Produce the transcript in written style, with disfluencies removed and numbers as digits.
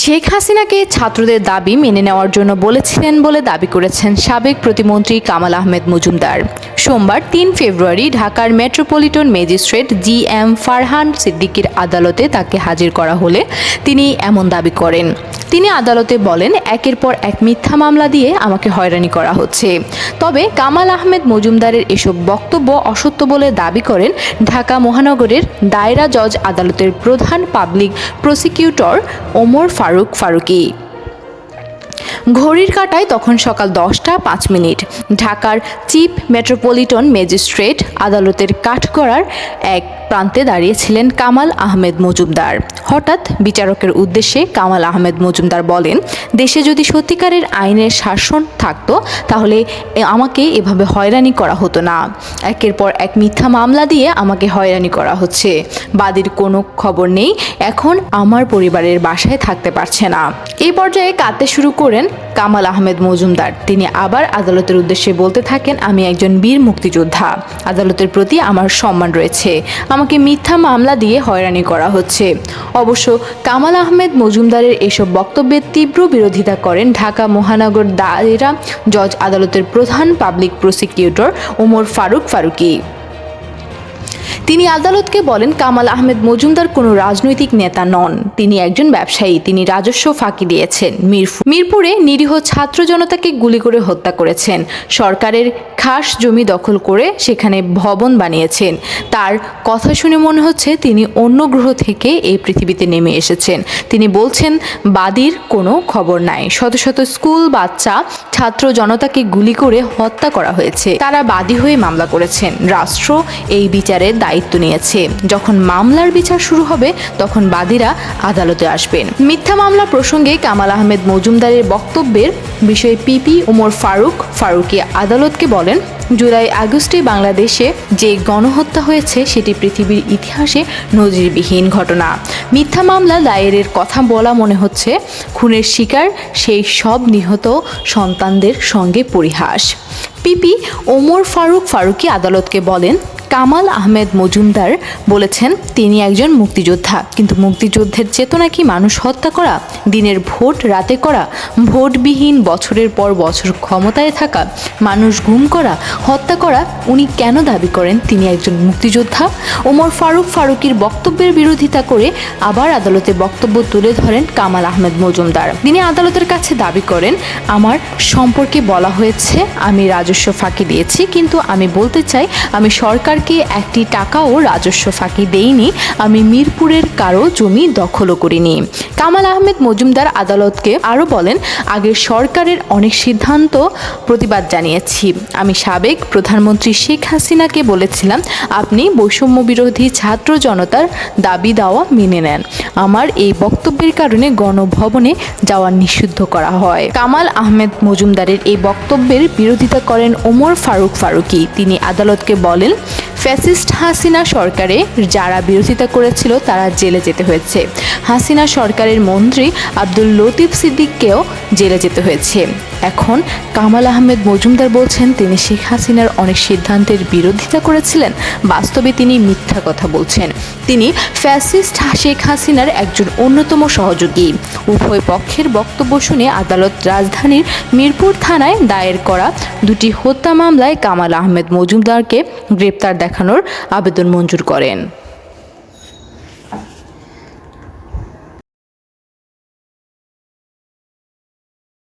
শেখ হাসিনাকে ছাত্রদের দাবি মেনে নেওয়ার জন্য বলেছিলেন বলে দাবি করেছেন সাবেক প্রতিমন্ত্রী কামাল আহমেদ মজুমদার। সোমবার ৩ ফেব্রুয়ারি ঢাকার মেট্রোপলিটন ম্যাজিস্ট্রেট জি.এম. ফারহান সিদ্দিকীর আদালতে তাকে হাজির করা হলে তিনি এমন দাবি করেন। তিনি আদালতে বলেন, একের পর এক মিথ্যা মামলা দিয়ে আমাকে হয়রানি করা হচ্ছে। তবে কামাল আহমেদ মজুমদারের এসব বক্তব্য অসত্য বলে দাবি করেন ঢাকা মহানগরের দায়রা জজ আদালতের প্রধান পাবলিক প্রসিকিউটর ওমর ফারুকি। ঘড়ির কাঁটায় তখন সকাল 10টা 5 মিনিট। ঢাকার চিফ মেট্রোপলিটন ম্যাজিস্ট্রেট আদালতের কাঠগড়ার এক প্রান্তে দাঁড়িয়েছিলেন কামাল আহমেদ মজুমদার। হঠাৎ বিচারকের উদ্দেশ্যে কামাল আহমেদ মজুমদার বলেন, দেশে যদি সত্যিকারের আইনের শাসন থাকতো তাহলে আমাকে এভাবে হয়রানি করা হতো না। একের পর এক মিথ্যা মামলা দিয়ে আমাকে হয়রানি করা হচ্ছে। বাদীর কোনো খবর নেই, এখন আমার পরিবারের বাসায় থাকতে পারছে না। এই পর্যায়ে কাঁদতে শুরু করেন কামাল আহমেদ মজুমদার। তিনি আবার আদালতের উদ্দেশ্যে বলতে থাকেন, আমি একজন বীর মুক্তিযোদ্ধা, আদালতের প্রতি আমার সম্মান রয়েছে, আমাকে মিথ্যা মামলা দিয়ে হয়রানি করা হচ্ছে। অবশ্য কামাল আহমেদ মজুমদারের এসব বক্তব্যের তীব্র বিরোধিতা করেন ঢাকা মহানগর দায়রা জজ আদালতের প্রধান পাবলিক প্রসিকিউটর ওমর ফারুকি। তিনি আদালতকে বলেন, কামাল আহমেদ মজুমদার কোনো রাজনৈতিক নেতা নন, তিনি একজন ব্যবসায়ী। তিনি রাজস্ব ফাঁকি দিয়েছেন, মিরপুরে নিরীহ ছাত্র জনতাকে গুলি করে হত্যা করেছেন, সরকারের খাস জমি দখল করে সেখানে ভবন বানিয়েছেন। তার কথা শুনে মনে হচ্ছে তিনি অন্য গ্রহ থেকে এই পৃথিবীতে নেমে এসেছেন। তিনি বলছেন, বাদীর কোনো খবর নাই, শত শত স্কুল বাচ্চা ছাত্র জনতাকে গুলি করে হত্যা করা হয়েছে, তারা বাদী হয়ে মামলা করেছেন, রাষ্ট্র এই বিচারের দায়িত্ব নিয়েছে। যখন মামলার বিচার শুরু হবে তখন বাদীরা আদালতে আসবেন। মিথ্যা মামলা প্রসঙ্গে কামাল আহমেদ মজুমদারের বক্তব্যের বিষয়ে পিপি ওমর ফারুকি আদালতকে বলেন, জুলাই আগস্টে বাংলাদেশে যে গণহত্যা হয়েছে সেটি পৃথিবীর ইতিহাসে নজিরবিহীন ঘটনা। মিথ্যা মামলা দায়েরের কথা বলা মনে হচ্ছে খুনের শিকার সেই সব নিহত সন্তানদের সঙ্গে পরিহাস। পিপি ওমর ফারুকি আদালতকে বলেন, কামাল আহমেদ মজুমদার বলেছেন তিনি একজন মুক্তিযোদ্ধা, কিন্তু মুক্তিযুদ্ধের চেতনা কি মানুষ হত্যা করা, দিনের ভোট রাতে করা, ভোটবিহীন বছরের পর বছর ক্ষমতায় থাকা, মানুষ গুম করা, হত্যা করা? উনি কেন দাবি করেন তিনি একজন মুক্তিযোদ্ধা? ওমর ফারুকির বক্তব্যের বিরোধিতা করে আবার আদালতে বক্তব্য তুলে ধরেন কামাল আহমেদ মজুমদার। তিনি আদালতের কাছে দাবি করেন, আমার সম্পর্কে বলা হয়েছে আমি রাজস্ব ফাঁকি দিয়েছি, কিন্তু আমি বলতে চাই আমি সরকার একটি টাকাও রাজস্ব ফাঁকি দেইনি, আমি মিরপুরের কারো জমি দখলও করিনি। কামাল আহমেদ মজুমদার আদালতকে আরও বলেন, আগের সরকারের অনেক সিদ্ধান্ত প্রতিবাদ জানিয়েছি। আমি সাবেক প্রধানমন্ত্রী শেখ হাসিনাকে বলেছিলাম, আপনি বৈষম্য বিরোধী ছাত্র জনতার দাবি দাওয়া মেনে নেন। আমার এই বক্তব্যের কারণে গণভবনে যাওয়া নিষিদ্ধ করা হয়। কামাল আহমেদ মজুমদারের এই বক্তব্যের বিরোধিতা করেন ওমর ফারুকি। তিনি আদালতকে বলেন, ফ্যাসিস্ট হাসিনা সরকারে যারা বিরোধিতা করেছিল তারা জেলে যেতে হয়েছে। হাসিনা সরকারের মন্ত্রী আব্দুল লতিফ সিদ্দিককেও জেলে যেতে হয়েছে। এখন কামাল আহমেদ মজুমদার বলছেন তিনি শেখ হাসিনার অনেক সিদ্ধান্তের বিরোধিতা করেছিলেন। বাস্তবে তিনি মিথ্যা কথা বলছেন। তিনি ফ্যাসিস্ট শেখ হাসিনার একজন অন্যতম সহযোগী। উভয় পক্ষের বক্তব্য শুনে আদালত রাজধানীর মিরপুর থানায় দায়ের করা 2টি হত্যা মামলায় কামাল আহমেদ মজুমদারকে গ্রেপ্তার দেখানোর আবেদন মঞ্জুর করেন।